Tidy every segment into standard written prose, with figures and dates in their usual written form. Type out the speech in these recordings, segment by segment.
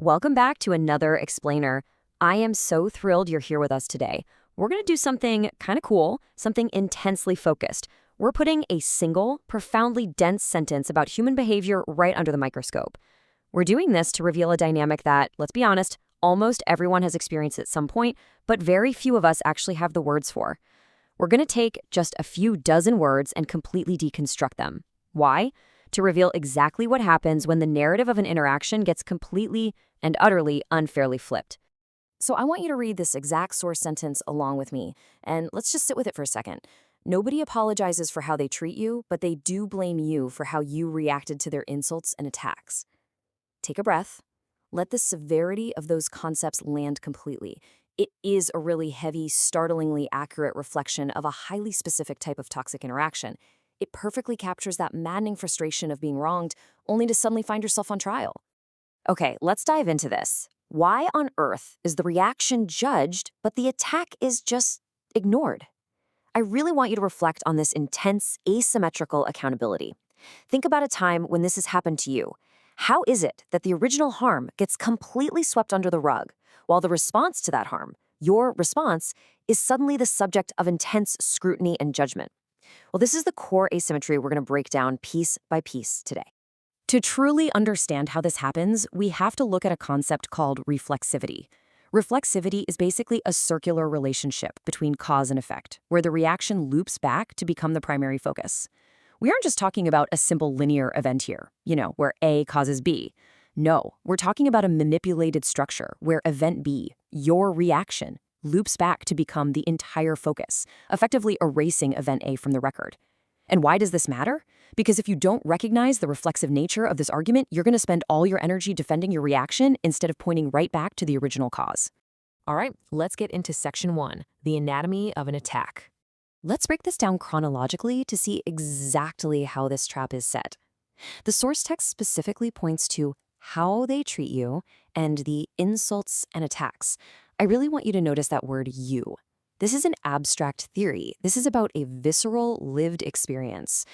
Welcome back to another explainer. I am so thrilled you're here with us today. We're going to do something kind of cool, something intensely focused. We're putting a single, profoundly dense sentence about human behavior right under the microscope. We're doing this to reveal a dynamic that, let's be honest, almost everyone has experienced at some point, but very few of us actually have the words for. We're going to take just a few dozen words and completely deconstruct them. Why? To reveal exactly what happens when the narrative of an interaction gets completely and utterly unfairly flipped. So I want you to read this exact source sentence along with me, and let's just sit with it for a second. Nobody apologizes for how they treat you, but they do blame you for how you reacted to their insults and attacks. Take a breath. Let the severity of those concepts land completely. It is a really heavy, startlingly accurate reflection of a highly specific type of toxic interaction. It perfectly captures that maddening frustration of being wronged, only to suddenly find yourself on trial. Okay, let's dive into this. Why on earth is the reaction judged, but the attack is just ignored? I really want you to reflect on this intense, asymmetrical accountability. Think about a time when this has happened to you. How is it that the original harm gets completely swept under the rug, while the response to that harm, your response, is suddenly the subject of intense scrutiny and judgment? Well, this is the core asymmetry we're going to break down piece by piece today. To truly understand how this happens, we have to look at a concept called reflexivity. Reflexivity is basically a circular relationship between cause and effect, where the reaction loops back to become the primary focus. We aren't just talking about a simple linear event here, where A causes B. No, we're talking about a manipulated structure where event B, your reaction, loops back to become the entire focus, effectively erasing event A from the record. And why does this matter? Because if you don't recognize the reflexive nature of this argument, you're going to spend all your energy defending your reaction instead of pointing right back to the original cause. All right, let's get into section 1, the anatomy of an attack. Let's break this down chronologically to see exactly how this trap is set. The source text specifically points to how they treat you and the insults and attacks. I really want you to notice that word you. This is an abstract theory. This is about a visceral, lived experience.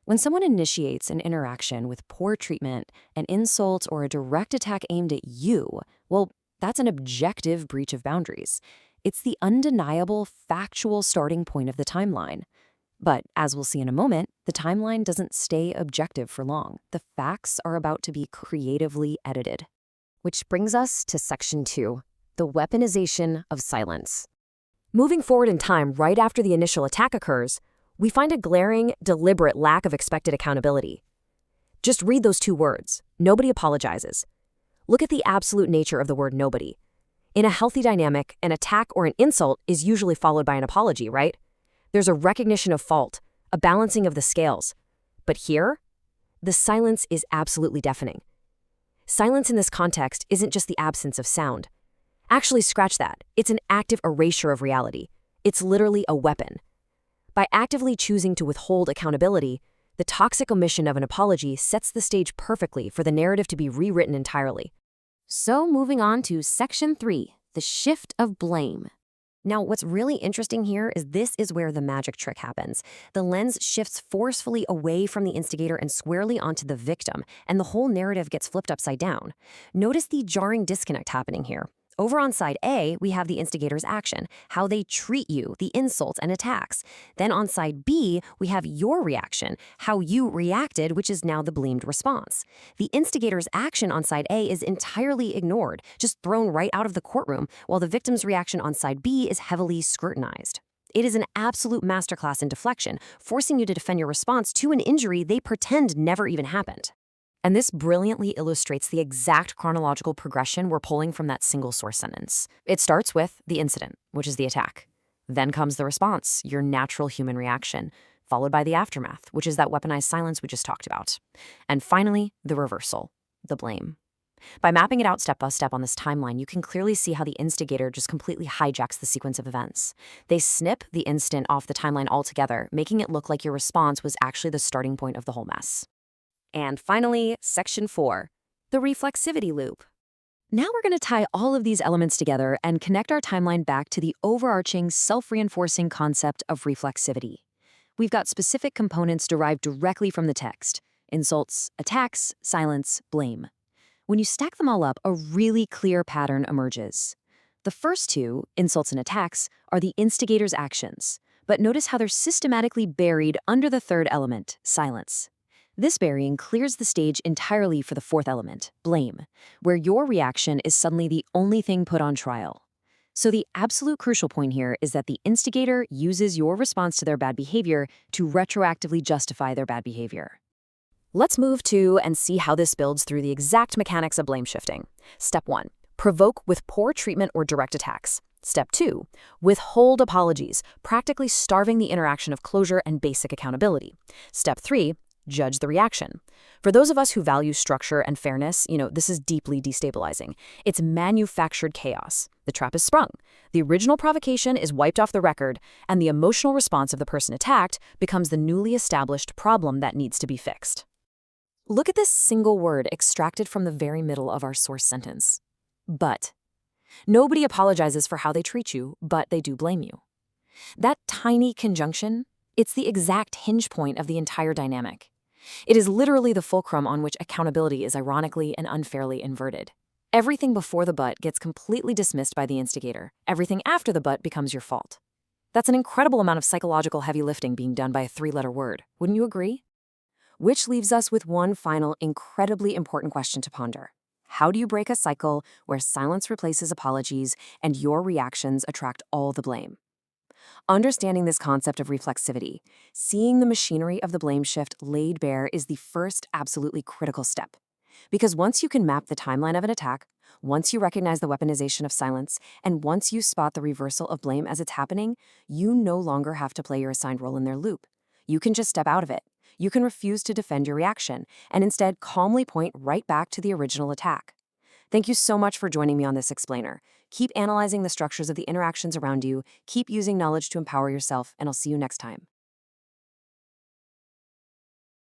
When someone initiates an interaction with poor treatment, an insult, or a direct attack aimed at you, well, that's an objective breach of boundaries. It's the undeniable, factual starting point of the timeline. But as we'll see in a moment, the timeline doesn't stay objective for long. The facts are about to be creatively edited. Which brings us to section 2, the weaponization of silence. Moving forward in time right after the initial attack occurs, we find a glaring, deliberate lack of expected accountability. Just read those two words. Nobody apologizes. Look at the absolute nature of the word nobody. In a healthy dynamic, an attack or an insult is usually followed by an apology, right? There's a recognition of fault, a balancing of the scales. But here, the silence is absolutely deafening. Silence in this context isn't just the absence of sound. Actually, scratch that. It's an active erasure of reality. It's literally a weapon. By actively choosing to withhold accountability, the toxic omission of an apology sets the stage perfectly for the narrative to be rewritten entirely. So moving on to section 3, the shift of blame. Now, what's really interesting here is this is where the magic trick happens. The lens shifts forcefully away from the instigator and squarely onto the victim, and the whole narrative gets flipped upside down. Notice the jarring disconnect happening here. Over on side A, we have the instigator's action, how they treat you, the insults and attacks. Then on side B, we have your reaction, how you reacted, which is now the blamed response. The instigator's action on side A is entirely ignored, just thrown right out of the courtroom, while the victim's reaction on side B is heavily scrutinized. It is an absolute masterclass in deflection, forcing you to defend your response to an injury they pretend never even happened. And this brilliantly illustrates the exact chronological progression we're pulling from that single source sentence. It starts with the incident, which is the attack. Then comes the response, your natural human reaction, followed by the aftermath, which is that weaponized silence we just talked about. And finally, the reversal, the blame. By mapping it out step by step on this timeline, you can clearly see how the instigator just completely hijacks the sequence of events. They snip the instant off the timeline altogether, making it look like your response was actually the starting point of the whole mess. And finally, section 4, the reflexivity loop. Now we're going to tie all of these elements together and connect our timeline back to the overarching self-reinforcing concept of reflexivity. We've got specific components derived directly from the text: insults, attacks, silence, blame. When you stack them all up, a really clear pattern emerges. The first two, insults and attacks, are the instigator's actions. But notice how they're systematically buried under the third element, silence. This burying clears the stage entirely for the fourth element, blame, where your reaction is suddenly the only thing put on trial. So the absolute crucial point here is that the instigator uses your response to their bad behavior to retroactively justify their bad behavior. Let's move to and see how this builds through the exact mechanics of blame shifting. Step 1. Provoke with poor treatment or direct attacks. Step 2. Withhold apologies, practically starving the interaction of closure and basic accountability. Step 3. Judge the reaction. For those of us who value structure and fairness, this is deeply destabilizing. It's manufactured chaos. The trap is sprung. The original provocation is wiped off the record, and the emotional response of the person attacked becomes the newly established problem that needs to be fixed. Look at this single word extracted from the very middle of our source sentence. But. Nobody apologizes for how they treat you, but they do blame you. That tiny conjunction, it's the exact hinge point of the entire dynamic. It is literally the fulcrum on which accountability is ironically and unfairly inverted. Everything before the but gets completely dismissed by the instigator. Everything after the but becomes your fault. That's an incredible amount of psychological heavy lifting being done by a three-letter word. Wouldn't you agree? Which leaves us with one final, incredibly important question to ponder. How do you break a cycle where silence replaces apologies and your reactions attract all the blame? Understanding this concept of reflexivity, seeing the machinery of the blame shift laid bare is the first absolutely critical step. Because once you can map the timeline of an attack, once you recognize the weaponization of silence, and once you spot the reversal of blame as it's happening, you no longer have to play your assigned role in their loop. You can just step out of it. You can refuse to defend your reaction, and instead calmly point right back to the original attack. Thank you so much for joining me on this explainer. Keep analyzing the structures of the interactions around you, keep using knowledge to empower yourself, and I'll see you next time.